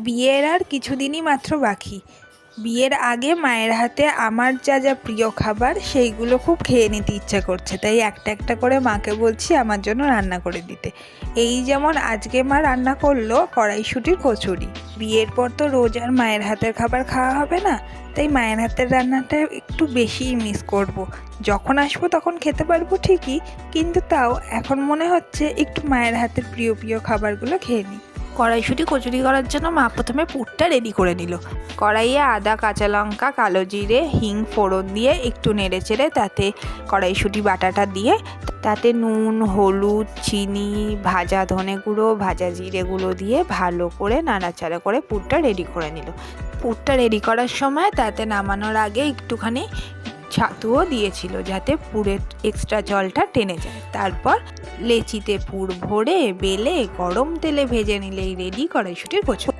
বিয়ের আর কিছুদিনই মাত্র বাকি। বিয়ের আগে মায়ের হাতে আমার যা যা প্রিয় খাবার সেইগুলো খুব খেয়ে নিতে ইচ্ছা করছে, তাই একটা একটা করে মাকে বলছি আমার জন্য রান্না করে দিতে। এই যেমন আজকে মা রান্না করলো কড়াইশুঁটির কচুরি। বিয়ের পর তো রোজ আর মায়ের হাতের খাবার খাওয়া হবে না, তাই মায়ের হাতের রান্নাটা একটু বেশিই মিস করব। যখন আসবো তখন খেতে পারবো ঠিকই, কিন্তু তাও এখন মনে হচ্ছে একটু মায়ের হাতের প্রিয় প্রিয় খাবারগুলো খেয়ে নিই। কড়াইশুঁটি কচুরি করার জন্য মা প্রথমে পুরটা রেডি করে নিল। কড়াইয়ে আদা, কাঁচা লঙ্কা, কালো জিরে, হিং ফোড়ন দিয়ে একটু নেড়ে চেড়ে তাতে কড়াইশুঁটি বাটাটা দিয়ে তাতে নুন, হলুদ, চিনি, ভাজা ধনে গুঁড়ো, ভাজা জিরে গুঁড়ো দিয়ে ভালো করে নাড়াচাড়া করে পুরটা রেডি করে নিল। পুরটা রেডি করার সময় তাতে নামানোর আগে একটুখানি ছাতুও দিয়েছিল যাতে পুরের এক্সট্রা জলটা টেনে যায়। তারপর লেচিতে পুর ভরে বেলে গরম তেলে ভেজে নিলেই রেডি কড়াইশুঁটির কচুরি।